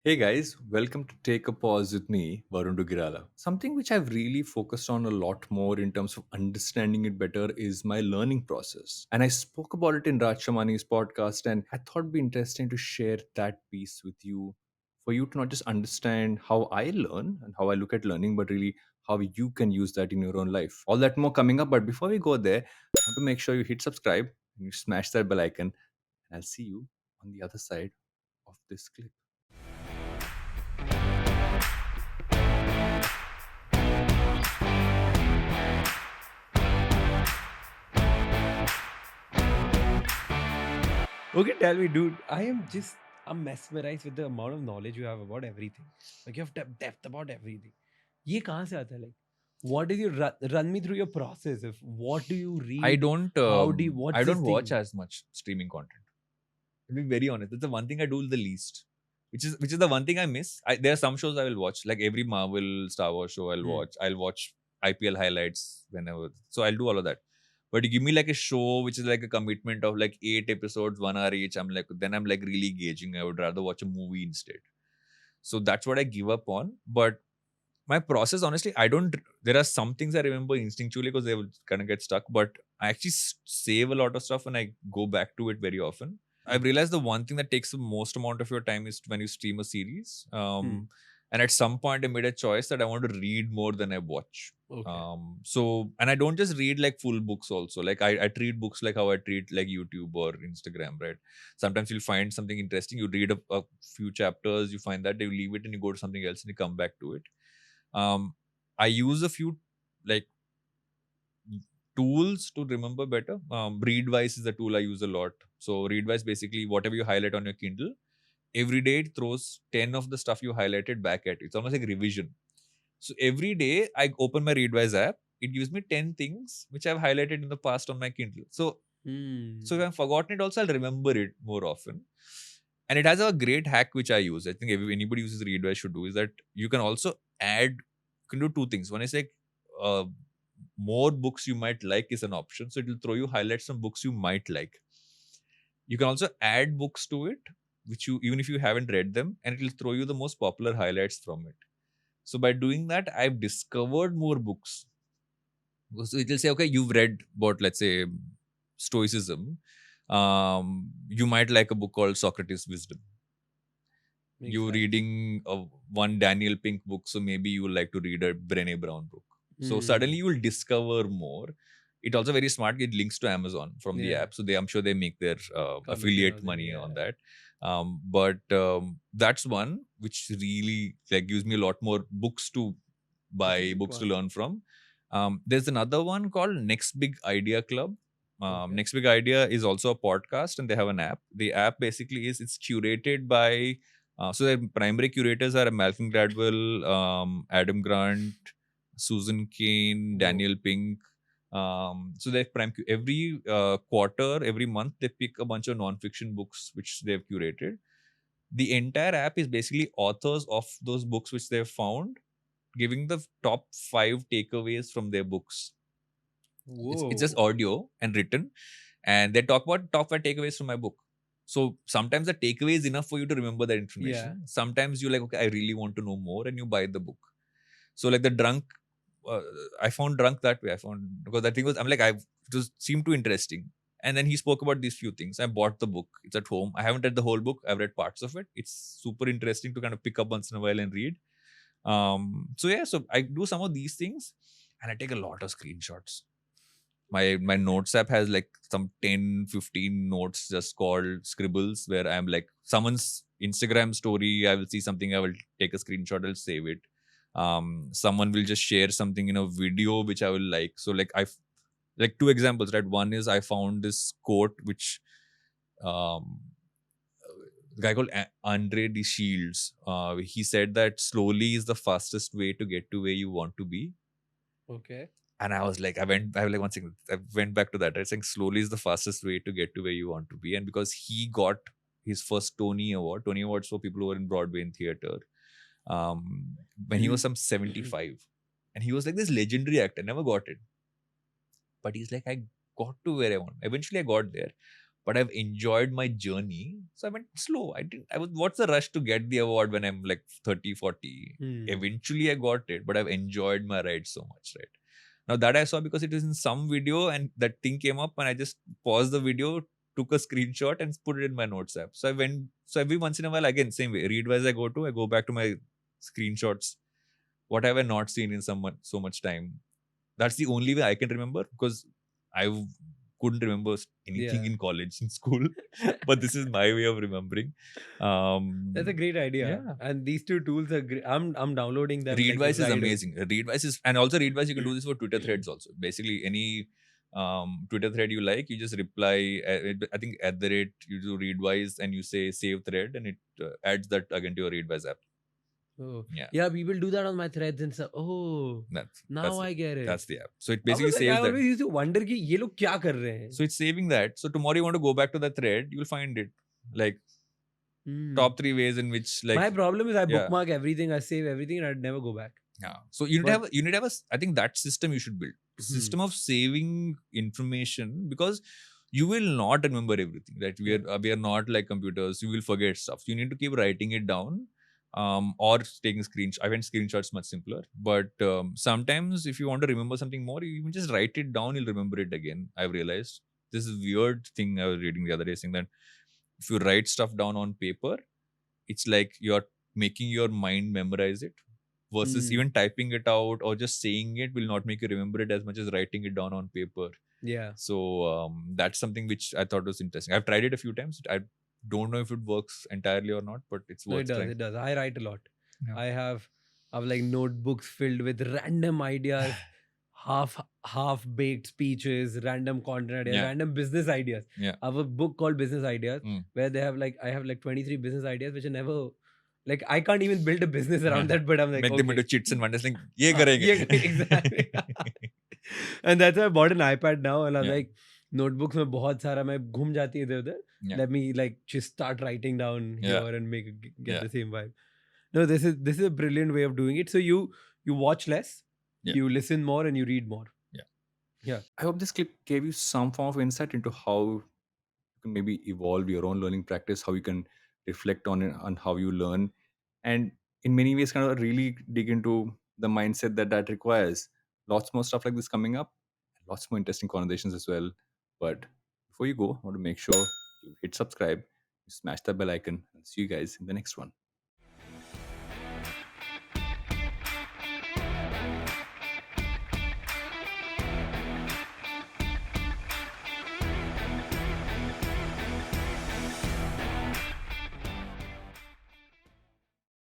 Hey guys, welcome to Take a Pause with me, Varun Duggi. Something which I've really focused on a lot more in terms of understanding it better is my learning process. And I spoke about it in Shamani's podcast, and I thought it'd be interesting to share that piece with you for you to not just understand how I learn and how I look at learning, but really how you can use that in your own life. All that more coming up. But before we go there, I want to make sure you hit subscribe and you smash that bell icon, and I'll see you on the other side of this clip. Okay, tell me, dude. I'm mesmerized with the amount of knowledge you have about everything. Like you have depth about everything. ये कहाँ से आता है? Like, what is your run me through your process? If what do you I read? don't How do you, I what's this don't watch thing? as much streaming content. To be very honest, that's the one thing I do the least. Which is the one thing I miss. There are some shows I will watch, like every Marvel Star Wars show I'll Hmm. watch. I'll watch IPL highlights whenever. So I'll do all of that. But you give me like a show which is like a commitment of like 8 episodes, 1 hour each. I'm like really gauging. I would rather watch a movie instead. So that's what I give up on. But my process, honestly, I don't. There are some things I remember instinctually because they will kind of get stuck. But I actually save a lot of stuff and I go back to it very often. I've realized the one thing that takes the most amount of your time is when you stream a series. Hmm. And at some point, I made a choice that I want to read more than I watch. Okay. And I don't just read like full books also. Like I treat books like how I treat like YouTube or Instagram, right? Sometimes you'll find something interesting, you read a few chapters, you find that, you leave it and you go to something else and you come back to it. Um, I use a few like tools to remember better. Readwise is a tool I use a lot. So Readwise, basically whatever you highlight on your Kindle, every day it throws 10 of the stuff you highlighted back at you. It's almost like revision. So every day I open my Readwise app, it gives me 10 things which I've highlighted in the past on my Kindle. So if Hmm. I've forgotten it also, I'll remember it more often. And it has a great hack which I use. I think anybody uses Readwise should do, is that you can also add, you can do two things. One is like uh, more books you might like is an option. So it will throw you highlights some books you might like. You can also add books to it, which you, even if you haven't read them, and it will throw you the most popular highlights from it. So by doing that, I've discovered more books. So it will say, okay, you've read about, let's say, Stoicism. You might like a book called Socrates' Wisdom. Makes You sense. reading one Daniel Pink book, so maybe you will like to read a Brené Brown book. So suddenly Hmm. you will discover more. It also very smart. It links to Amazon from the Yeah. app, so I'm sure they make their Commission affiliate on it. money on Yeah. that. But that's one which really like gives me a lot more books to That's a buy, good books to one. learn from. There's another one called Next Big Idea Club. Okay. Next Big Idea is also a podcast, and they have an app. The app basically it's curated by so their primary curators are Malcolm Gladwell, Adam Grant, Susan Cain, Whoa. Daniel Pink. So they every quarter, every month, they pick a bunch of non-fiction books which they've curated. The entire app is basically authors of those books which they've found, giving the top 5 takeaways from their books. It's just Whoa. audio and written, and they talk about top 5 takeaways from my book. So sometimes the takeaway is enough for you to remember that Yeah. information. Sometimes you're like, okay, I really want to know more, and you buy the book. So like the drunk, uh, I found drunk that way. I found because that thing was, I'm like, it was seemed too interesting. And then he spoke about these few things. I bought the book. It's at home. I haven't read the whole book. I've read parts of it. It's super interesting to kind of pick up once in a while and read. So yeah, so I do some of these things, and I take a lot of screenshots. My notes app has like some 10-15 notes just called scribbles, where I'm like, someone's Instagram story, I will see something, I will take a screenshot, I'll save it. Someone will just share something in a video which I will like. So like I've like two examples, right? One is I found this quote which um the guy called Andre de Shields, he said that slowly is the fastest way to get to where you want to be. Okay. And I was like, I was like, one second, I went back to that. I was saying slowly is the fastest way to get to where you want to be. And because he got his first Tony Awards for people who are in Broadway and theater, when he was some 75. And he was like this legendary actor, never got it. But he's like, I got to where I want. Eventually I got there. but I've enjoyed my journey. So I went slow. What's the rush to get the award when I'm like 30, 40? Eventually I got it, but I've enjoyed my ride so much, right? Now that I saw because it was in some video and that thing came up and I just paused the video, took a screenshot and put it in my notes app. So I went, so every once in a while, again, same way, Readwise I go back to my screenshots. What have I not seen in so much time? That's the only way I can remember, because I couldn't remember anything Yeah. in college, in school. But this is my way of remembering. That's a great idea. Yeah. And these two tools are great. I'm downloading them like Readwise is right away. amazing. Readwise is, and also Readwise, you can do this for Twitter threads also. Basically, any Twitter thread you like, you just reply. I think at the rate you do Readwise and you say save thread, and it adds that again to your Readwise app. Oh. Yeah. Yeah, people do that on my threads and stuff. Oh, now I get it. That's the app. So it I basically was like, I saves that. always used to wonder कि ये लोग क्या कर रहे हैं? So it's saving that. So tomorrow you want to go back to that thread, you'll find it. Like top 3 ways in which, like, My problem is I yeah. bookmark everything, I save everything, and I'd never go back. Yeah. So you need to have a, I think that system you should build. System of saving information, because you will not remember everything, right? We are not like computers. You will forget stuff. You need to keep writing it down, or taking screenshots. I find screenshots much simpler. But sometimes if you want to remember something more, you can just write it down. You'll remember it again. I've realized this is weird thing I was reading the other day, saying that if you write stuff down on paper, it's like you're making your mind memorize it, versus even typing it out or just saying it will not make you remember it as much as writing it down on paper. Yeah. So that's something which I thought was interesting. I've tried it a few times. I don't know if it works entirely or not, but it's worth trying. It does. I write a lot. Yeah. I have like notebooks filled with random ideas, half baked speeches, random content ideas, random business ideas. Yeah. I have a book called Business Ideas where they have like, I have like 23 business ideas which are never, like, I can't even build a business around that, but I'm like, make okay. them into chits and wonders, like, ye karenge. Exactly. And that's why I bought an iPad now, and I'm like, notebooks में बहुत सारा मैं घूम जाती है इधर उधर. Let me like just start writing down here and get the same vibe. No, this is a brilliant way of doing it. So you watch less, you listen more, and you read more. Yeah. I hope this clip gave you some form of insight into how you can maybe evolve your own learning practice, how you can reflect on it, on how you learn, and in many ways kind of really dig into the mindset that requires. Lots more stuff like this coming up, lots more interesting conversations as well. But before you go, I want to make sure you hit subscribe, you smash that bell icon, and see you guys in the next one.